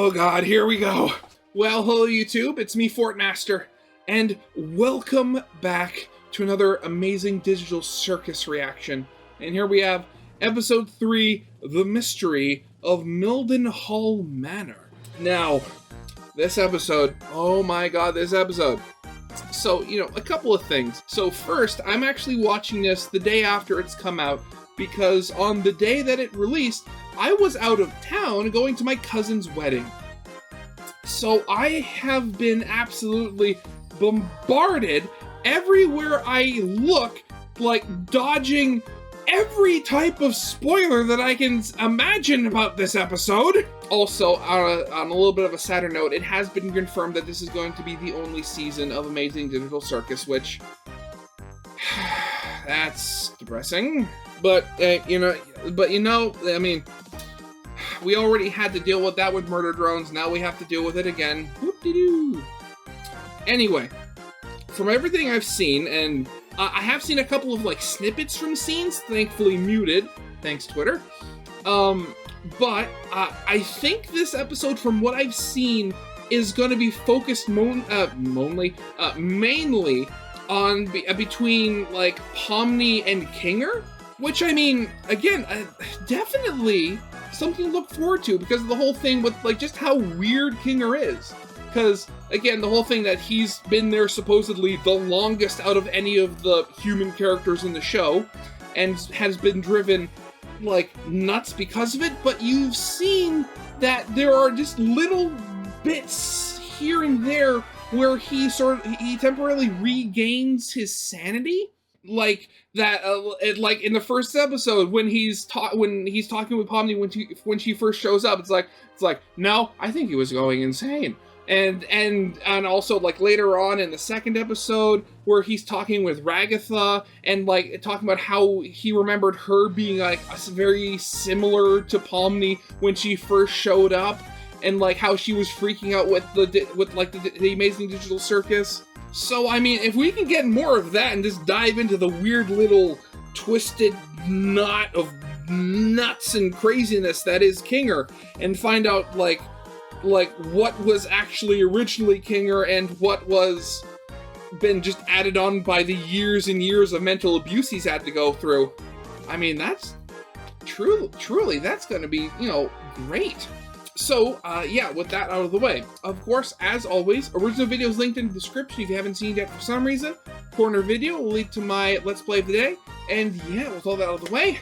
Oh god, here we go. Well, hello YouTube, it's me, Fortmaster, and welcome back to another Amazing Digital Circus reaction. And here we have Episode 3, The Mystery of Mildenhall Manor. Now, this episode, oh my god, this episode. So, a couple of things. So first, I'm actually watching this the day after it's come out, because on the day that it released, I was out of town going to my cousin's wedding. So I have been absolutely bombarded everywhere I look, like dodging every type of spoiler that I can imagine about this episode. Also, on a little bit of a sadder note, it has been confirmed that this is going to be the only season of Amazing Digital Circus, which that's depressing. But I mean, we already had to deal with that with murder drones. Now we have to deal with it again. Whoop-de-doo. Anyway, from everything I've seen, and I have seen a couple of snippets from scenes, thankfully muted, thanks Twitter. But I think this episode, from what I've seen, is going to be focused mainly on between Pomni and Kinger, which, I mean, again, definitely something to look forward to, because of the whole thing with just how weird Kinger is. Because again, the whole thing that he's been there supposedly the longest out of any of the human characters in the show, and has been driven nuts because of it. But you've seen that there are just little bits here and there where he temporarily regains his sanity. Like that, in the first episode when he's talking with Pomni when she first shows up, it's like no, I think he was going insane. And also later on in the second episode where he's talking with Ragatha and talking about how he remembered her being very similar to Pomni when she first showed up, and how she was freaking out with the Amazing Digital Circus. So, I mean, if we can get more of that and just dive into the weird little twisted knot of nuts and craziness that is Kinger, and find out, what was actually originally Kinger and what was been just added on by the years and years of mental abuse he's had to go through. I mean, that's truly, that's gonna be, great. So, yeah, with that out of the way, of course, as always, original videos linked in the description if you haven't seen it yet for some reason. Corner video will lead to my Let's Play of the day. And yeah, with all that out of the way,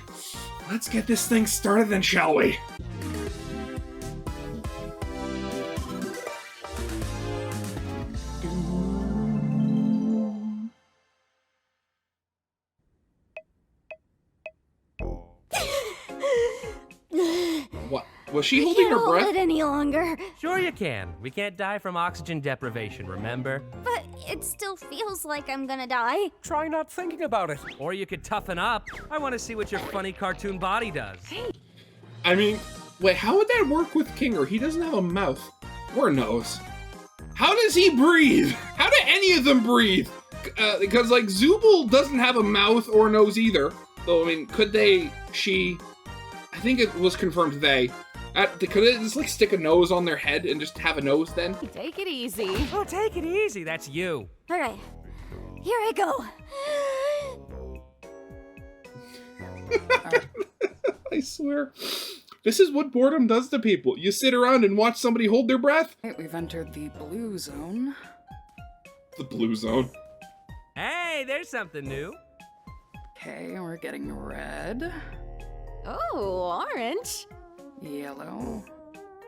let's get this thing started then, shall we? What? Was she holding her breath? I can't hold it any longer. Sure you can. We can't die from oxygen deprivation, remember? But it still feels like I'm gonna die. Try not thinking about it. Or you could toughen up. I want to see what your funny cartoon body does. I mean, wait, how would that work with Kinger? He doesn't have a mouth or a nose. How does he breathe? How do any of them breathe? Because Zubul doesn't have a mouth or a nose either. Though, I mean, could they, I think it was confirmed they. Could it just stick a nose on their head and just have a nose then? Take it easy. Oh, take it easy. That's you. All right, here I go. I swear. This is what boredom does to people. You sit around and watch somebody hold their breath. Right, we've entered the blue zone. The blue zone. Hey, there's something new. Okay, we're getting red, Oh, orange. yellow.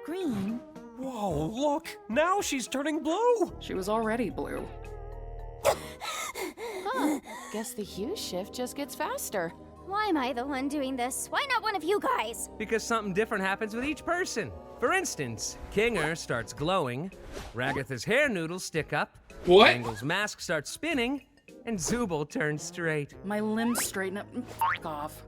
Green. Whoa, look! Now she's turning blue! She was already blue. Huh. Guess the hue shift just gets faster. Why am I the one doing this? Why not one of you guys? Because something different happens with each person. For instance, Kinger starts glowing, Ragatha's hair noodles stick up, What? Angle's mask starts spinning, and Zubul turns straight. My limbs straighten up and f*** off.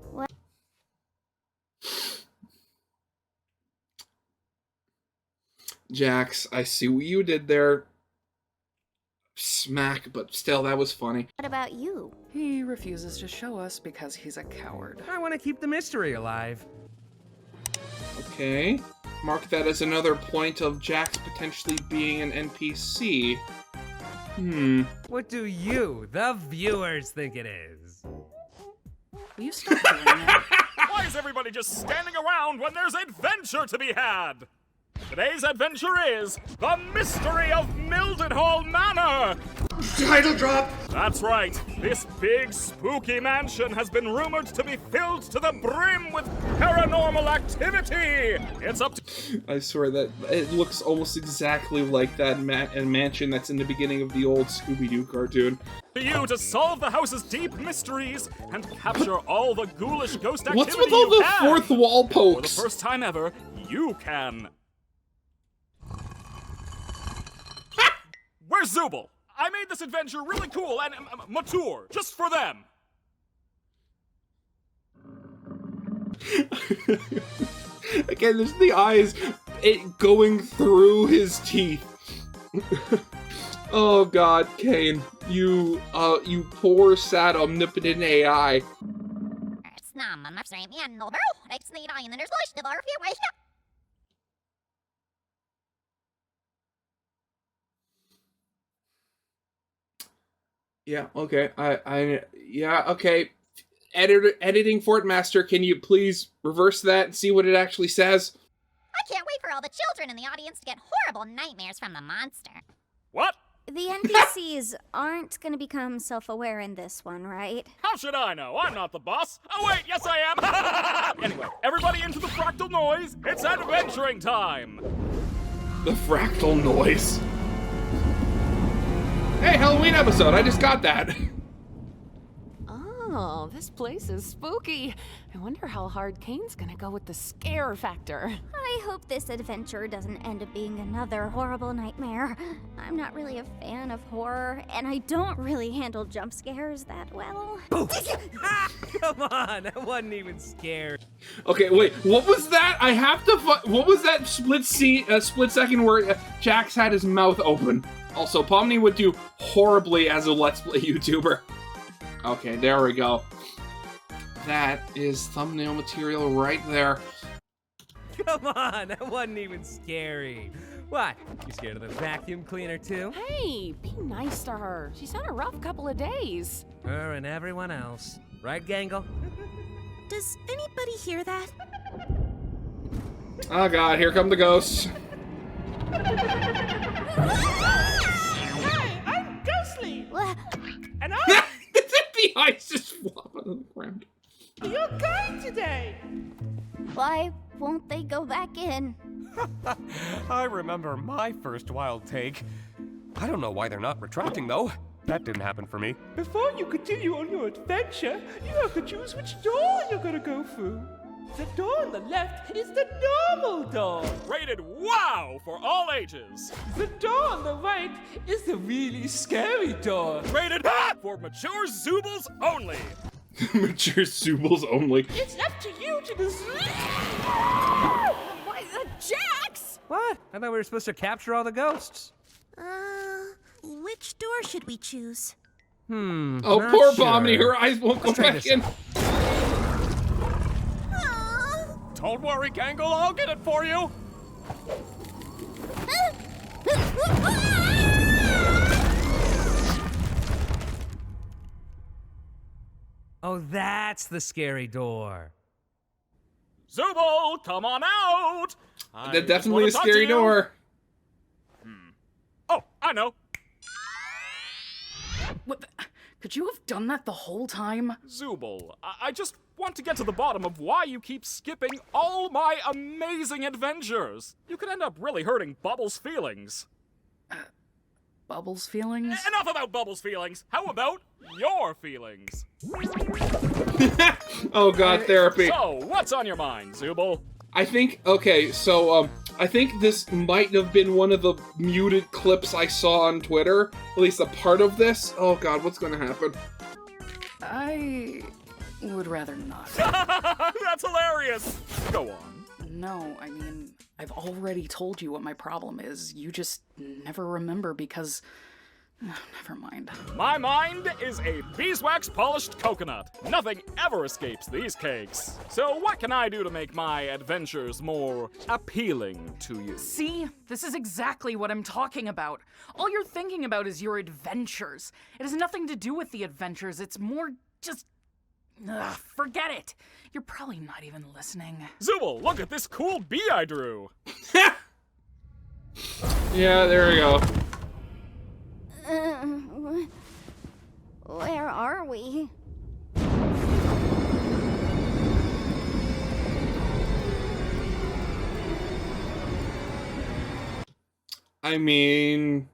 Jax, I see what you did there. Smack, but still, that was funny. What about you? He refuses to show us because he's a coward. I want to keep the mystery alive. Okay. Mark that as another point of Jax potentially being an NPC. What do you, the viewers, think it is? Will you stop doing that? Why is everybody just standing around when there's adventure to be had? Today's adventure is the mystery of Mildenhall Manor! Title drop! That's right. This big, spooky mansion has been rumored to be filled to the brim with paranormal activity! It's up to I swear that it looks almost exactly like that mansion that's in the beginning of the old Scooby-Doo cartoon. you to solve the house's deep mysteries and capture all the ghoulish ghost activity What's with all you the can. fourth wall For the pokes? first time ever, you can. Where's Zubul? I made this adventure really cool and mature, just for them. Again, there's the eyes going through his teeth. Oh god, Caine, you poor, sad, omnipotent AI. Yeah, okay, yeah, okay. Editing Fort Master, can you please reverse that and see what it actually says? I can't wait for all the children in the audience to get horrible nightmares from the monster. What? The NPCs aren't gonna become self-aware in this one, right? How should I know? I'm not the boss. Oh wait, yes I am. Anyway, everybody into the fractal noise. It's adventuring time. The fractal noise. Hey, Halloween episode, I just got that. Oh, this place is spooky. I wonder how hard Caine's gonna go with the scare factor. I hope this adventure doesn't end up being another horrible nightmare. I'm not really a fan of horror, and I don't really handle jump scares that well. Come on, I wasn't even scared. Okay, wait, what was that? I have to what was that split second where Jax had his mouth open? Also, Pomni would do horribly as a Let's Play YouTuber. Okay, there we go. That is thumbnail material right there. Come on, that wasn't even scary. What? You scared of the vacuum cleaner too? Hey, be nice to her. She's had a rough couple of days. Her and everyone else. Right, Gangle? Does anybody hear that? Oh god, here come the ghosts. Hi, I'm Ghostly, and The eyes just flop on the ground. you're going today. Why won't they go back in? I remember my first wild take. I don't know why they're not retracting, though. That didn't happen for me. Before you continue on your adventure, you have to choose which door you're gonna go through. The door on the left is the normal door. Rated wow for all ages. The door on the right is the really scary door. Rated for mature Zoobles only. Mature Subles only. It's up to you to decide. Why, Jax! What? I thought we were supposed to capture all the ghosts. Which door should we choose? Oh, not poor sure. Pomni, her eyes won't go Let's try back this. in. Don't worry, Gangle, I'll get it for you. Oh, that's the scary door. Zubul, come on out. That's definitely a scary door. Oh, I know. What could you have done that the whole time? Zubul, I just want to get to the bottom of why you keep skipping all my amazing adventures. You could end up really hurting Bubbles' feelings. Bubbles' feelings? Enough about Bubbles' feelings. How about your feelings? Oh god, therapy. So, what's on your mind, Zubul? I think, okay, so, I think this might have been one of the muted clips I saw on Twitter. At least a part of this. Oh god, what's gonna happen? I would rather not. That's hilarious. Go on. No, I mean, I've already told you what my problem is. You just never remember because Never mind. My mind is a beeswax polished coconut. Nothing ever escapes these cakes. So what can I do to make my adventures more appealing to you? See? This is exactly what I'm talking about. All you're thinking about is your adventures. It has nothing to do with the adventures. It's more just... Ugh, forget it. You're probably not even listening. Zubul, look at this cool bee I drew. Yeah, there we go. Where are we? I mean,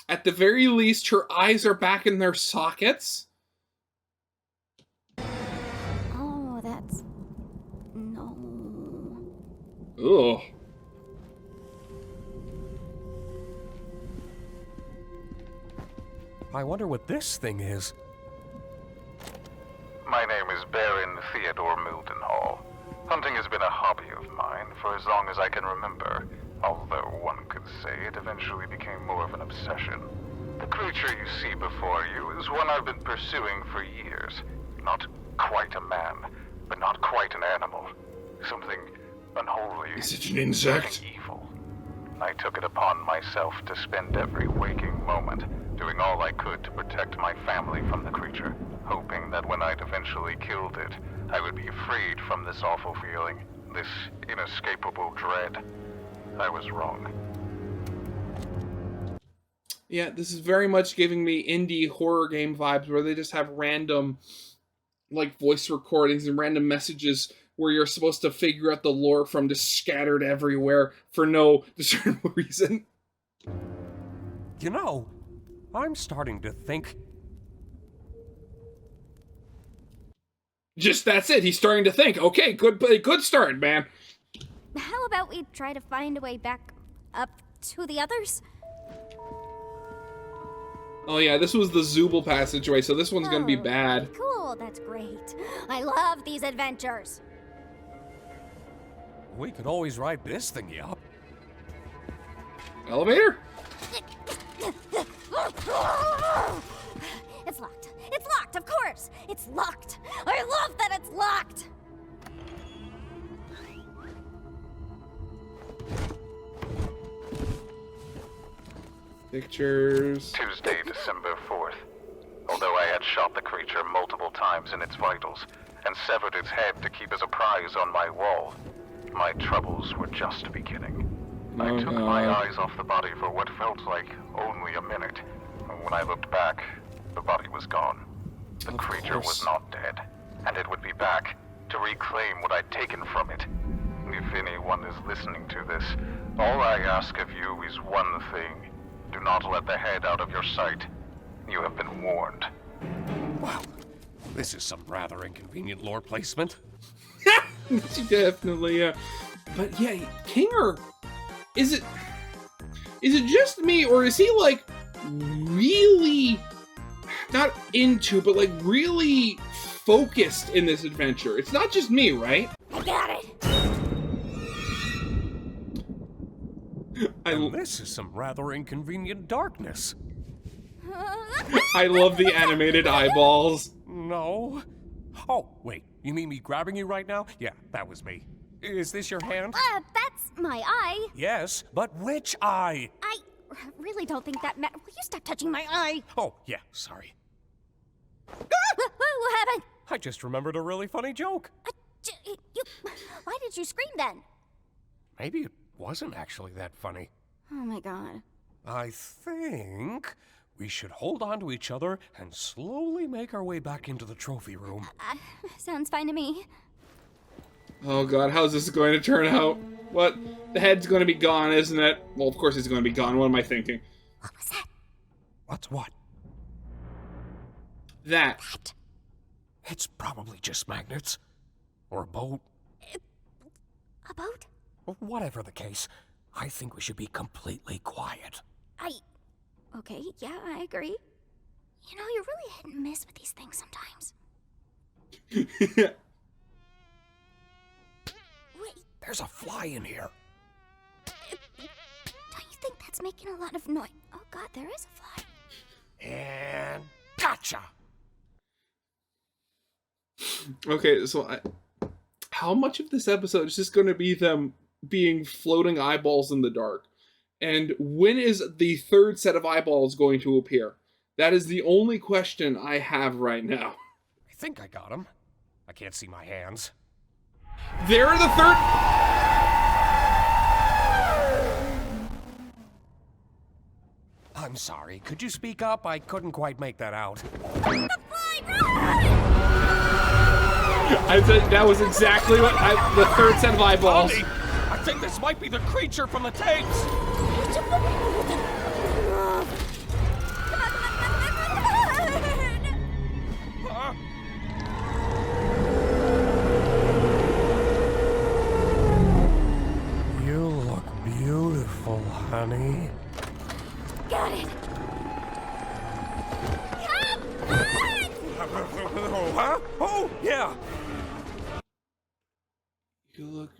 at the very least, her eyes are back in their sockets. Oh, that's... no. Ugh. I wonder what this thing is. My name is Baron Theodore Mildenhall. Hunting has been a hobby of mine for as long as I can remember, although one could say it eventually became more of an obsession. The creature you see before you is one I've been pursuing for years. Not quite a man, but not quite an animal. Something unholy. Is it an insect? Evil. I took it upon myself to spend every waking moment doing all I could to protect my family from the creature, hoping that when I'd eventually killed it, I would be freed from this awful feeling, this inescapable dread. I was wrong. Yeah, this is very much giving me indie horror game vibes where they just have random, like, voice recordings and random messages where you're supposed to figure out the lore from, just scattered everywhere for no discernible reason. You know, I'm starting to think... Just that's it. He's starting to think. Okay, good start, man. How about we try to find a way back up to the others? Oh yeah, this was the Zubul passageway, so this one's gonna be bad. Cool, that's great. I love these adventures. We could always ride this thingy up. Elevator? It's locked. It's locked, of course. It's locked. I love that it's locked. Pictures. Tuesday, December 4th. Although I had shot the creature multiple times in its vitals and severed its head to keep as a prize on my wall, my troubles were just beginning. I took my eyes off the body for what felt like only a minute. When I looked back, the body was gone. The creature was not dead, and it would be back to reclaim what I'd taken from it. If anyone is listening to this, all I ask of you is one thing. Do not let the head out of your sight. You have been warned. Wow, this is some rather inconvenient lore placement. Definitely, yeah. But yeah, Kinger, is it just me, or is he like really not into, but like really focused in this adventure? It's not just me, right? I got it. And this is some rather inconvenient darkness. I love the animated eyeballs. No. Oh, wait, you mean me grabbing you right now? Yeah, that was me. Is this your hand? That's my eye. Yes, but which eye? I really don't think that Will you stop touching my eye? Oh, yeah, sorry. What happened? I just remembered a really funny joke. Why did you scream then? Maybe it wasn't actually that funny. Oh my god. I think we should hold on to each other and slowly make our way back into the trophy room. Sounds fine to me. Oh god, how's this going to turn out? What? The head's going to be gone, isn't it? Well, of course it's going to be gone. What am I thinking? What was that? What's what? That. It's probably just magnets. Or a boat. A boat? Whatever the case, I think we should be completely quiet. Okay, yeah, I agree. You know, you're really hit and miss with these things sometimes. Wait. There's a fly in here. Don't you think that's making a lot of noise? Oh god, there is a fly. And gotcha! Okay, so how much of this episode is just going to be them being floating eyeballs in the dark? And when is the third set of eyeballs going to appear? That is the only question I have right now. I think I got him. I can't see my hands. They're the third... I'm sorry, could you speak up? I couldn't quite make that out. I think that was exactly what the third set of eyeballs. Honey, I think this might be the creature from the tapes. Huh? You look beautiful, honey. Got it. Huh? Oh, yeah. You look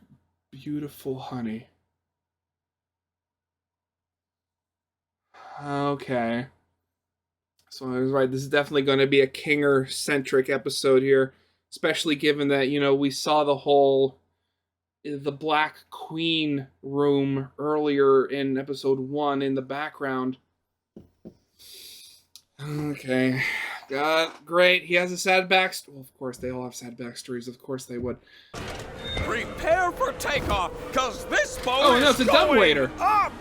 beautiful, honey. Okay. So I was right, this is definitely going to be a Kinger-centric episode here. Especially given that, you know, we saw the Black Queen room earlier in episode 1 in the background. Okay. Great. He has a sad backstory. Well, of course, they all have sad backstories. Of course they would. Prepare for takeoff, cause this boat Oh, is no, it's a going dumbwaiter. up!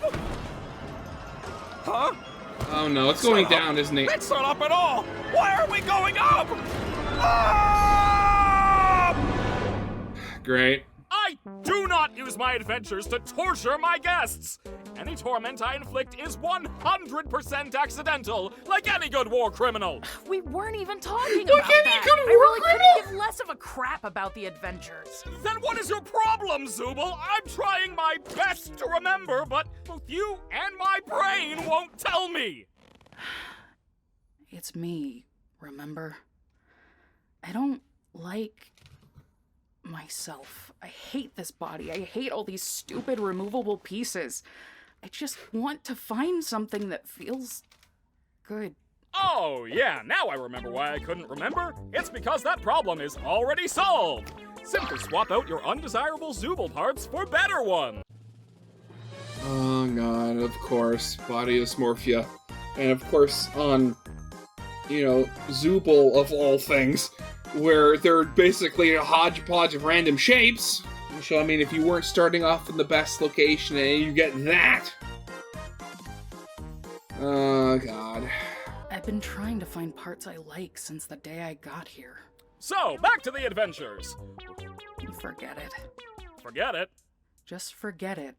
Huh? Oh, no, it's going down, isn't it? It's not up at all! Why are we going up? Up! Great. I do not use my adventures to torture my guests! Any torment I inflict is 100% accidental, like any good war criminal! We weren't even talking about that. good I war really criminal? couldn't give less of a crap about the adventures. Then what is your problem, Zooble? I'm trying my best to remember, but both you and my brain won't tell me! It's me, remember? I don't like myself. I hate this body. I hate all these stupid removable pieces. I just want to find something that feels good. Oh, yeah, now I remember why I couldn't remember. It's because that problem is already solved. Simply swap out your undesirable Zooble parts for better ones. Oh, God, of course. Body dysmorphia. And, of course, on, you know, Zooble of all things, where they're basically a hodgepodge of random shapes. So, I mean, if you weren't starting off in the best location and you get that. Oh, God. I've been trying to find parts I like since the day I got here. So, back to the adventures. Forget it. Forget it? Just forget it.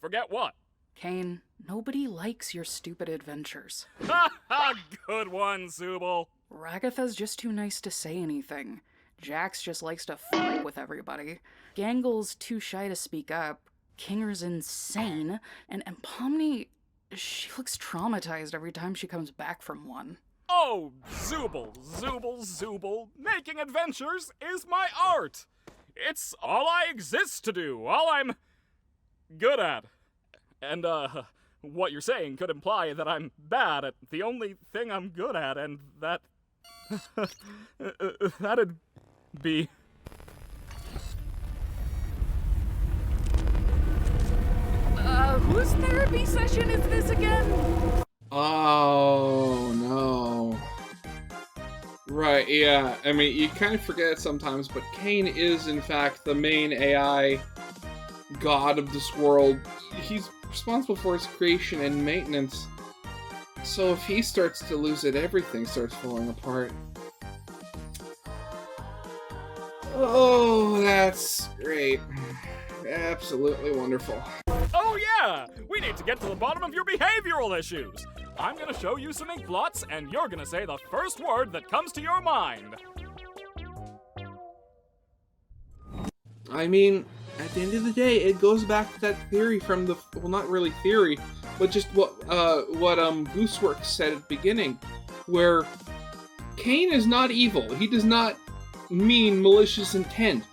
Forget what? Caine, nobody likes your stupid adventures. Ha ha! Good one, Zooble. Ragatha's just too nice to say anything. Jax just likes to fight with everybody. Gangle's too shy to speak up. Kinger's insane. And Pomni, she looks traumatized every time she comes back from one. Oh, Zooble, Zooble, Zooble. Making adventures is my art. It's all I exist to do, all I'm good at. And, what you're saying could imply that I'm bad at the only thing I'm good at, and that... that'd be... Whose therapy session is this again? Oh, no. Right, yeah. I mean, you kind of forget it sometimes, but Caine is, in fact, the main AI god of this world. He's responsible for its creation and maintenance. So if he starts to lose it, everything starts falling apart. Oh, that's great. Absolutely wonderful. Oh yeah! We need to get to the bottom of your behavioral issues! I'm gonna show you some ink blots, and you're gonna say the first word that comes to your mind. I mean, at the end of the day, it goes back to that theory from the... Well, not really theory, but just what Gooseworks said at the beginning, where Caine is not evil. He does not mean malicious intent.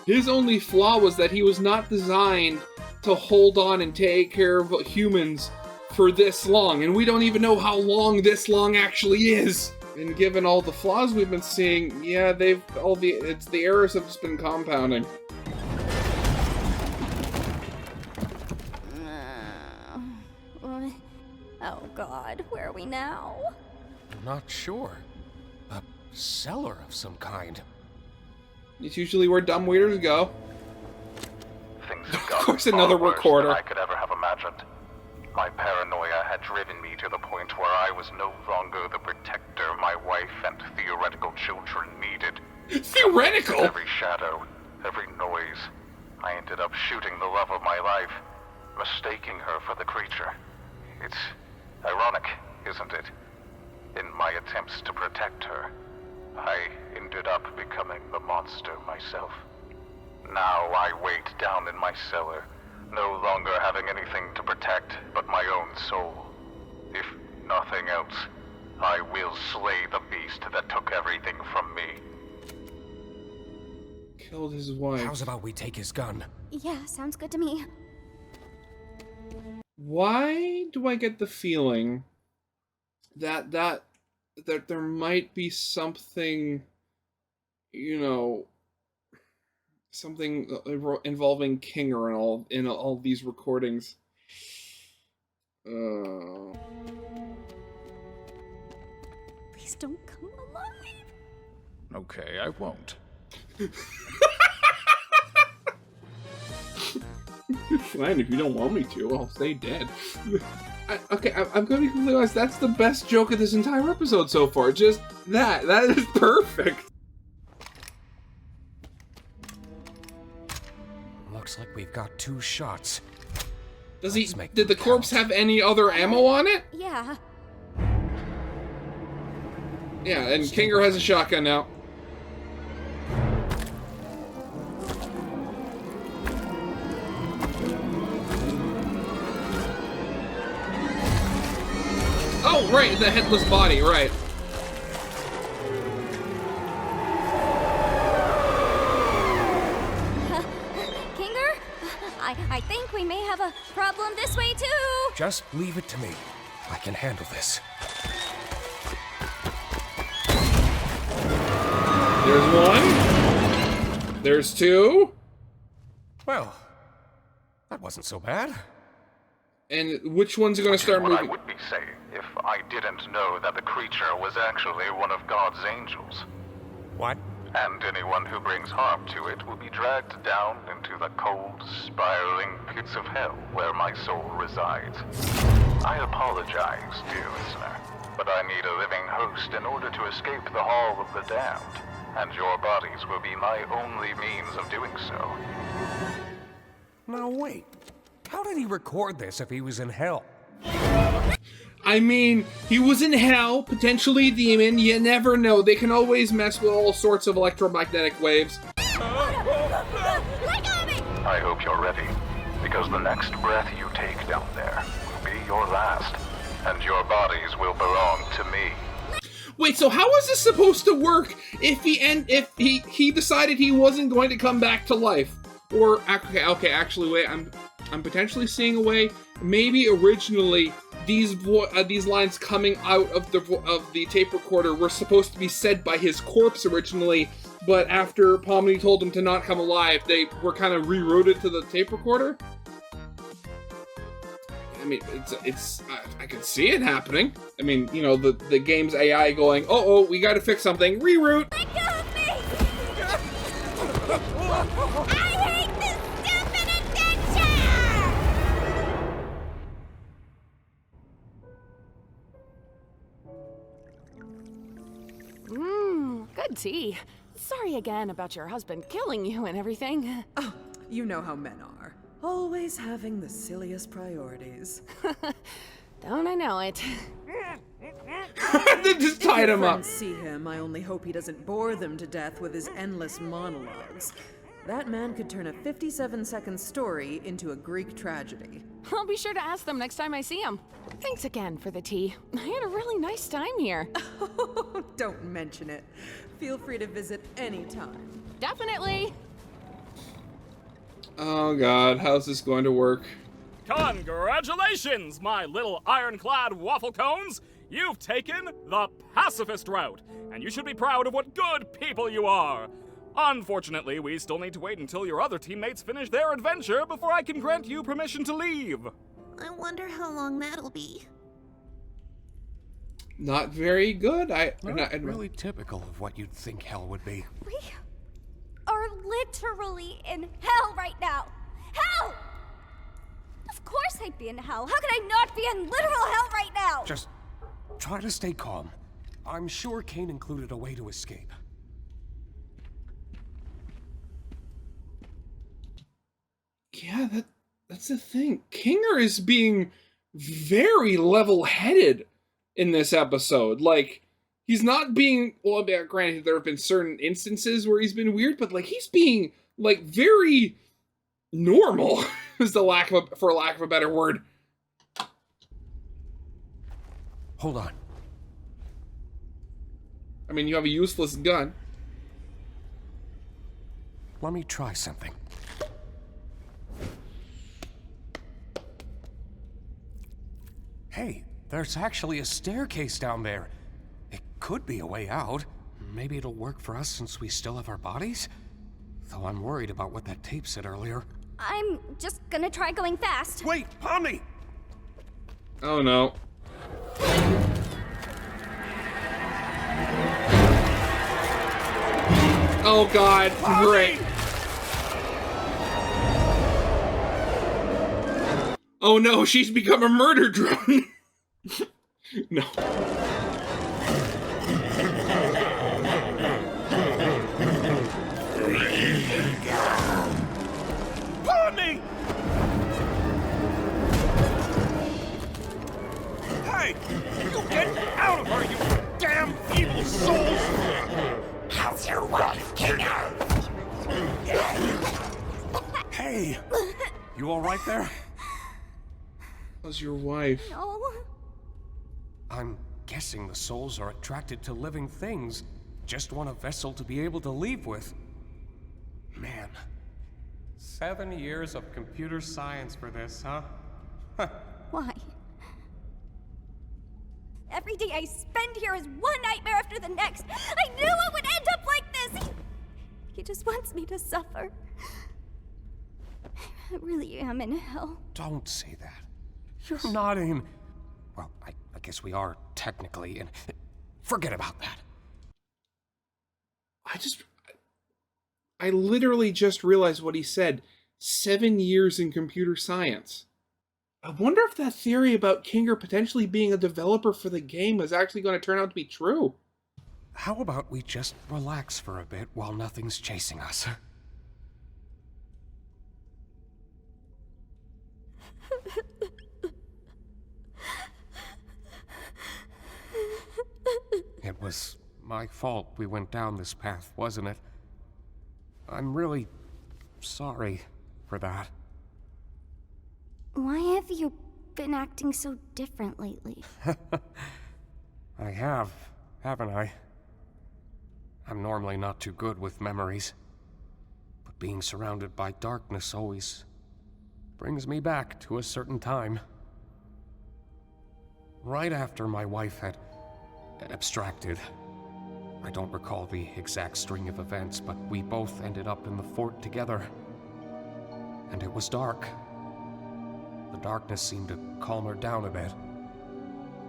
His only flaw was that he was not designed to hold on and take care of humans for this long, and we don't even know how long this long actually is. And given all the flaws we've been seeing, yeah, the errors have just been compounding. Oh God, where are we now? I'm not sure. A cellar of some kind. It's usually where dumb waiters go. Things have Of gotten course, another far worse recorder. than I could ever have imagined. My paranoia had driven me to the point where I was no longer the protector my wife and theoretical children needed. Theoretical? Every shadow, every noise, I ended up shooting the love of my life, mistaking her for the creature. It's ironic, isn't it? In my attempts to protect her, I ended up becoming the monster myself. Now I wait down in my cellar, no longer having anything to protect but my own soul. If nothing else, I will slay the beast that took everything from me. Killed his wife. How's about we take his gun? Yeah, sounds good to me. Why do I get the feeling that there might be something, you know, something involving Kinger in all these recordings? Please don't come alive. Okay, I won't. Fine, if you don't want me to, I'll stay dead. I'm going to be completely honest, that's the best joke of this entire episode so far. Just that is perfect. Looks like we've got 2 shots. Did the corpse have any other ammo on it? Yeah. Yeah, and Kinger has a shotgun now. Oh, right, the headless body, right. Kinger? I think we may have a problem this way, too. Just leave it to me. I can handle this. There's 1. There's 2. Well, that wasn't so bad. And which one's going to start What moving? I would be saying if I didn't know that the creature was actually one of God's angels. What? And anyone who brings harm to it will be dragged down into the cold, spiraling pits of hell where my soul resides. I apologize, dear listener, but I need a living host in order to escape the Hall of the Damned, and your bodies will be my only means of doing so. Now wait. How did he record this if he was in hell? I mean, he was in hell, potentially a demon, you never know. They can always mess with all sorts of electromagnetic waves. I hope you're ready, because the next breath you take down there will be your last, and your bodies will belong to me. Wait, so how is this supposed to work if he decided he wasn't going to come back to life? Or, okay, actually, wait, I'm potentially seeing a way. Maybe originally these lines coming out of the tape recorder were supposed to be said by his corpse originally, but after Pomni told him to not come alive, they were kind of rerouted to the tape recorder. I mean, I can see it happening. I mean, you know, the game's AI going, oh, we got to fix something. Reroute. Let go of me! I hate this stupid adventure! Good tea. Sorry again about your husband killing you and everything. Oh, you know how men are. Always having the silliest priorities. Don't I know it? They just tied him up. See him, I only hope he doesn't bore them to death with his endless monologues. That man could turn a 57-second story into a Greek tragedy. I'll be sure to ask them next time I see him. Thanks again for the tea. I had a really nice time here. Don't mention it. Feel free to visit anytime. Definitely. Oh god, how's this going to work? Congratulations, my little ironclad waffle cones! You've taken the pacifist route, and you should be proud of what good people you are. Unfortunately, we still need to wait until your other teammates finish their adventure before I can grant you permission to leave. I wonder how long that'll be. Not very good. Not really typical of what you'd think hell would be. We are literally in hell right now. Hell! Of course I'd be in hell. How could I not be in literal hell right now? Just try to stay calm. I'm sure Caine included a way to escape. Yeah, that's the thing. Kinger is being very level-headed in this episode. Like, he's not being, well, granted, there have been certain instances where he's been weird, but, like, he's being, like, very normal, is for lack of a better word. Hold on. I mean, you have a useless gun. Let me try something. Hey, there's actually a staircase down there. It could be a way out. Maybe it'll work for us since we still have our bodies? Though I'm worried about what that tape said earlier. I'm just gonna try going fast. Wait, Pomni! Oh no. Oh god, great. Oh no, she's become a murder drone. No. Pomni! Hey! You get out of her, you damn evil souls! How's your wife, Kinger? Hey! You alright there? How's your wife? No. I'm guessing the souls are attracted to living things. Just want a vessel to be able to leave with. Man. 7 years of computer science for this, huh? Why? Every day I spend here is one nightmare after the next. I knew it would end up like this. He just wants me to suffer. I really am in hell. Don't say that. You're not in... Well, I guess we are technically in... Forget about that. I literally just realized what he said. 7 years in computer science. I wonder if that theory about Kinger potentially being a developer for the game is actually going to turn out to be true. How about we just relax for a bit while nothing's chasing us? It was my fault we went down this path, wasn't it? I'm really sorry for that. Why have you been acting so different lately? I have, haven't I? I'm normally not too good with memories, but being surrounded by darkness always brings me back to a certain time. Right after my wife had abstracted. I don't recall the exact string of events, but we both ended up in the fort together. And it was dark. The darkness seemed to calm her down a bit.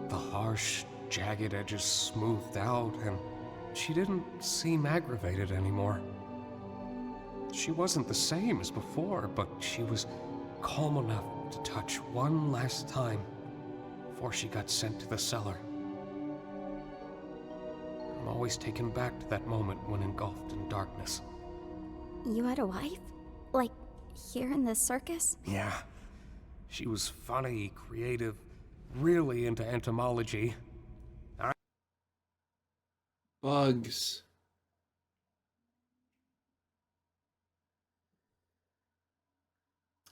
The harsh, jagged edges smoothed out, and she didn't seem aggravated anymore. She wasn't the same as before, but she was calm enough to touch one last time before she got sent to the cellar. I'm always taken back to that moment when engulfed in darkness. You had a wife? Like, here in the circus? Yeah. She was funny, creative, really into entomology. Bugs.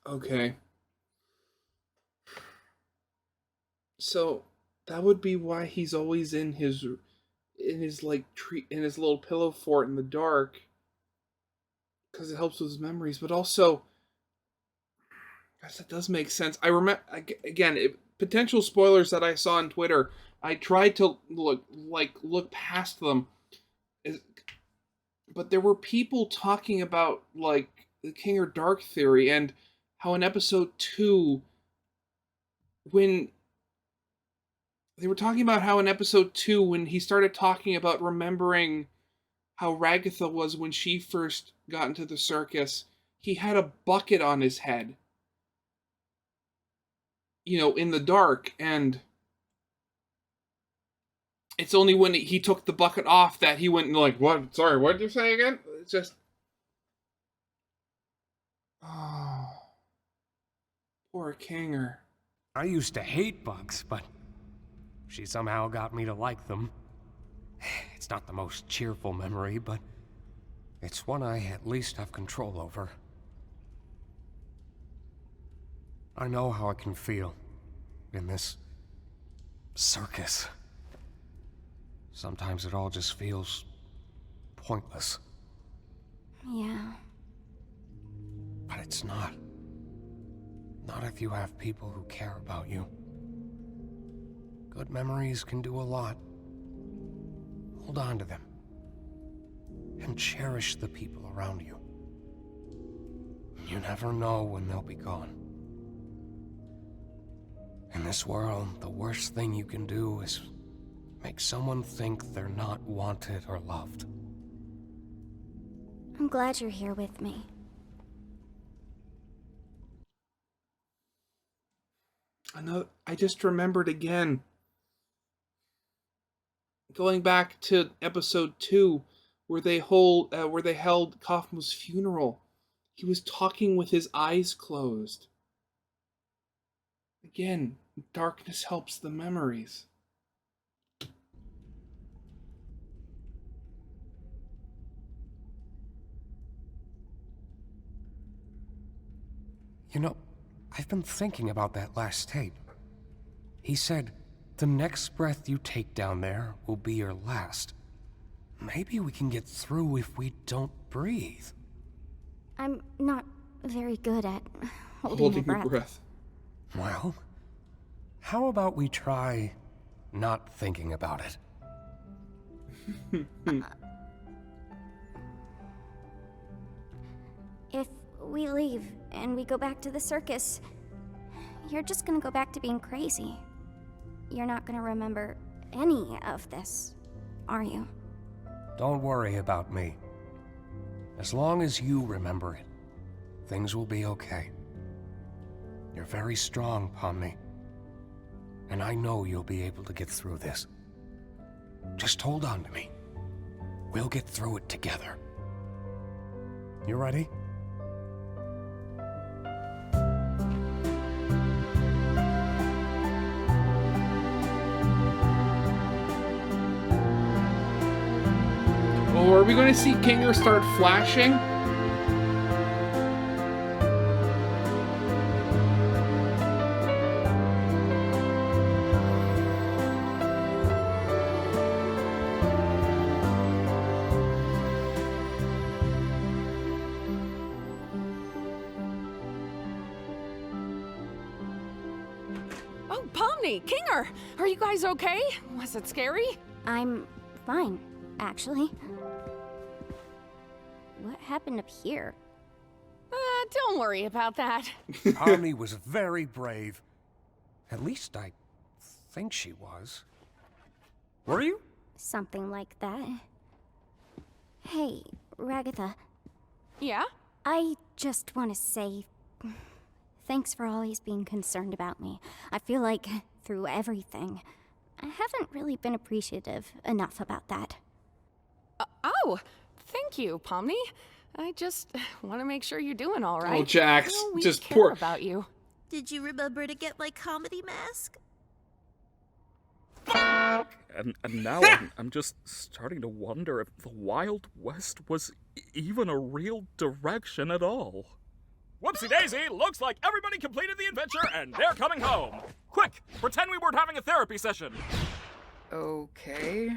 Okay. So, that would be why he's always in his like in his little pillow fort in the dark, because it helps with his memories. But also, Guess that does make sense. I remember, again, potential spoilers that I saw on Twitter. I tried to look past them, but there were people talking about like the King or Dark theory and how in episode 2, when they were talking about how in episode 2, when he started talking about remembering how Ragatha was when she first got into the circus, he had a bucket on his head, you know, in the dark, and it's only when he took the bucket off that he went like, what? Sorry, what did you say again? It's just... Oh... Poor Kinger. I used to hate bugs, but she somehow got me to like them. It's not the most cheerful memory, but it's one I at least have control over. I know how it can feel in this circus. Sometimes it all just feels pointless. Yeah. But it's not. Not if you have people who care about you. Good memories can do a lot. Hold on to them. And cherish the people around you. You never know when they'll be gone. In this world, the worst thing you can do is make someone think they're not wanted or loved. I'm glad you're here with me. I just remembered again. Going back to episode 2, where they held Kaufman's funeral. He was talking with his eyes closed. Again, darkness helps the memories. You know, I've been thinking about that last tape. He said, the next breath you take down there will be your last. Maybe we can get through if we don't breathe. I'm not very good at holding my breath. Well, how about we try not thinking about it? If we leave and we go back to the circus, you're just gonna go back to being crazy. You're not gonna remember any of this, are you? Don't worry about me. As long as you remember it, things will be okay. You're very strong, Pomni. And I know you'll be able to get through this. Just hold on to me. We'll get through it together. You ready? Oh, are we going to see Kinger start flashing? Oh, Pomni, Kinger, are you guys okay? Was it scary? I'm fine, actually. What happened up here? Don't worry about that. Pomni was very brave. At least I think she was. Were you? Something like that. Hey, Ragatha. Yeah? I just want to say thanks for always being concerned about me. I feel like through everything, I haven't really been appreciative enough about that. Oh, thank you, Pomni. I just want to make sure you're doing all right. Oh, Jax, You know, we just care poor. about you. Did you remember to get my comedy mask? And now I'm just starting to wonder if the Wild West was even a real direction at all. Whoopsie daisy, looks like everybody completed the adventure and they're coming home. Quick, pretend we weren't having a therapy session. Okay.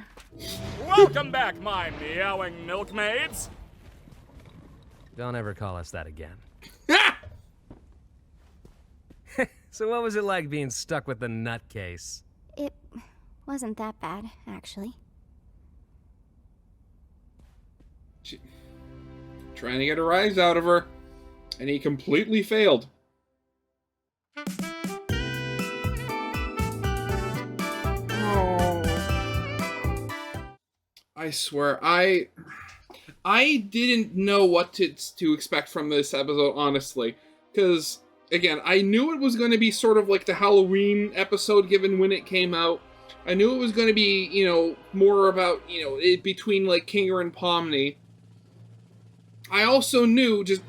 Welcome back, my meowing milkmaids. Don't ever call us that again. So what was it like being stuck with the nutcase? It wasn't that bad, actually. Trying to get a rise out of her, and he completely failed. Oh. I swear, I didn't know what to expect from this episode, honestly. Because, again, I knew it was going to be sort of like the Halloween episode, given when it came out. I knew it was going to be, you know, more about, you know, it between, like, Kinger and Pomni. I also knew, just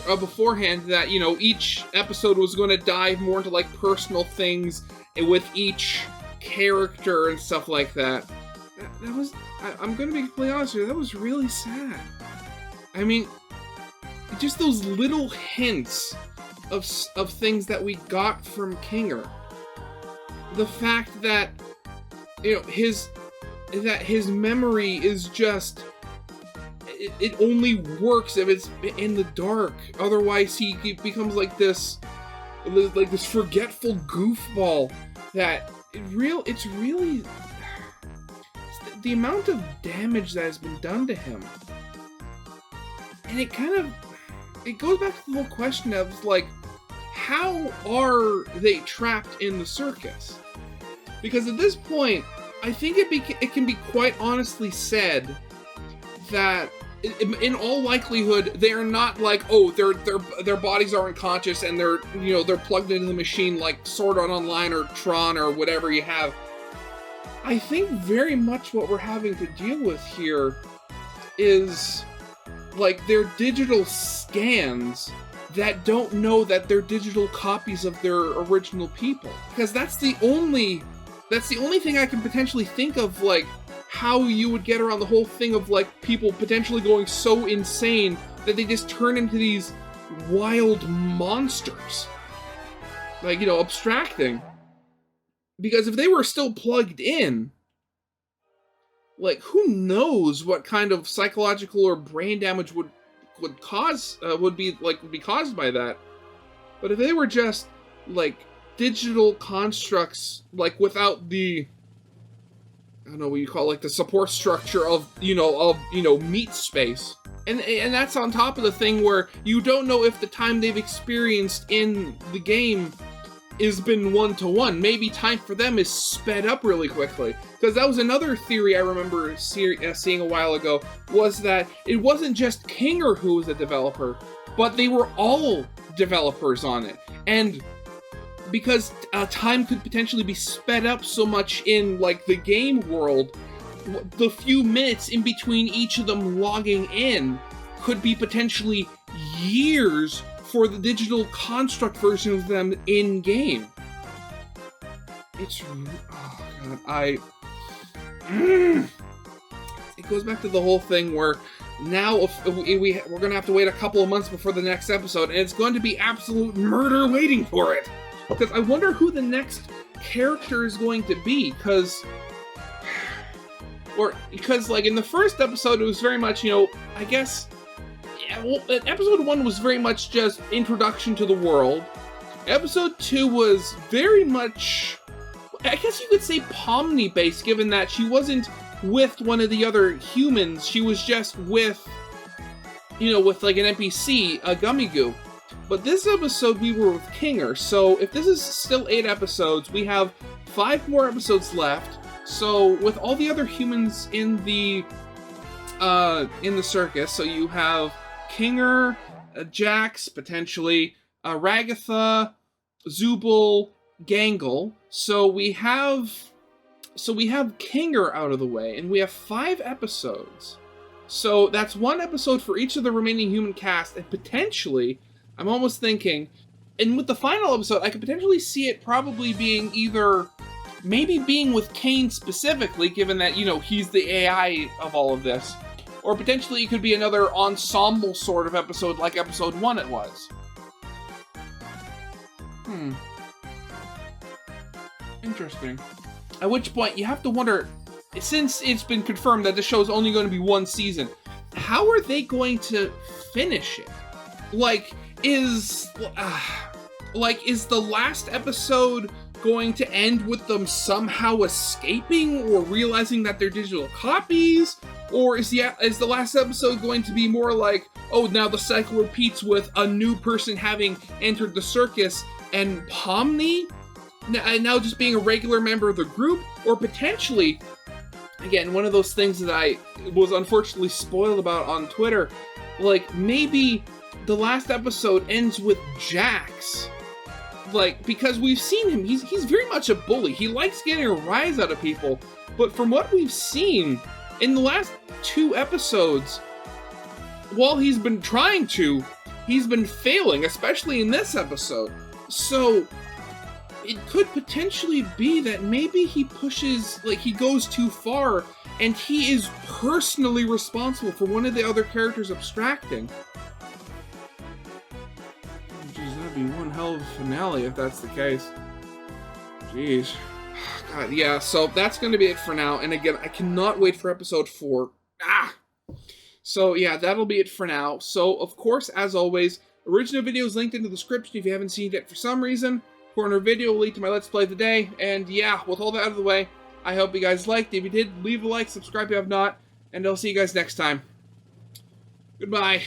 beforehand, that, you know, each episode was going to dive more into, like, personal things with each character and stuff like that. That was... I'm going to be completely honest with you, that was really sad. I mean, just those little hints of things that we got from Kinger. The fact that, you know, his memory is just... It only works if it's in the dark. Otherwise, he becomes like this forgetful goofball that it's really... The amount of damage that has been done to him. And it goes back to the whole question of, like, how are they trapped in the circus? Because at this point, I think it can be quite honestly said that in all likelihood, they are not like, oh, their bodies are unconscious and they're plugged into the machine like Sword Art Online or Tron or whatever you have. I think very much what we're having to deal with here is, like, their digital scans that don't know that they're digital copies of their original people. Because that's the only thing I can potentially think of, like, how you would get around the whole thing of, like, people potentially going so insane that they just turn into these wild monsters. Like, you know, abstracting. Because if they were still plugged in, like, who knows what kind of psychological or brain damage would be caused by that. But if they were just, like, digital constructs, like, without the, I don't know what you call it, like, the support structure of meat space. And that's on top of the thing where you don't know if the time they've experienced in the game has been one-to-one. Maybe time for them is sped up really quickly. Because that was another theory I remember seeing a while ago, was that it wasn't just Kinger who was a developer, but they were all developers on it. And because time could potentially be sped up so much in, like, the game world, the few minutes in between each of them logging in could be potentially years for the digital construct version of them in-game. It's... oh, God, It goes back to the whole thing where now we're going to have to wait a couple of months before the next episode, and it's going to be absolute murder waiting for it. Because I wonder who the next character is going to be, because, like, in the first episode, it was very much, you know, I guess... well, episode 1 was very much just introduction to the world. Episode 2 was very much, I guess you could say, Pomni-based, given that she wasn't with one of the other humans. She was just with, with, like, an NPC, a Gummy Goo. But this episode, we were with Kinger, so if this is still 8 episodes, we have 5 more episodes left. So, with all the other humans in the circus, so you have Kinger, Jax, potentially, Ragatha, Zubul, Gangle. So we have Kinger out of the way, and we have 5 episodes. So that's 1 episode for each of the remaining human cast, and potentially, I'm almost thinking, and with the final episode, I could potentially see it probably being maybe being with Caine specifically, given that, he's the AI of all of this. Or potentially it could be another ensemble sort of episode like episode 1 it was. Interesting. At which point, you have to wonder, since it's been confirmed that the show is only going to be 1 season, how are they going to finish it? Like, Like, is the last episode going to end with them somehow escaping or realizing that they're digital copies? Or is the last episode going to be more like, oh, now the cycle repeats with a new person having entered the circus and Pomni now just being a regular member of the group? Or potentially, again, one of those things that I was unfortunately spoiled about on Twitter, like maybe the last episode ends with Jax. Like, because we've seen him, he's very much a bully. He likes getting a rise out of people. But from what we've seen in the last 2 episodes, while he's been trying to, he's been failing, especially in this episode. So it could potentially be that maybe he pushes, like he goes too far, and he is personally responsible for one of the other characters abstracting. Jeez, that'd be one hell of a finale if that's the case. Jeez. God, yeah, so that's going to be it for now. And again, I cannot wait for episode 4. So yeah, that'll be it for now. So, of course, as always, original video is linked in the description if you haven't seen it yet for some reason. Corner video will lead to my Let's Play of the day. And yeah, with all that out of the way, I hope you guys liked. If you did, leave a like, subscribe if you have not, and I'll see you guys next time. Goodbye.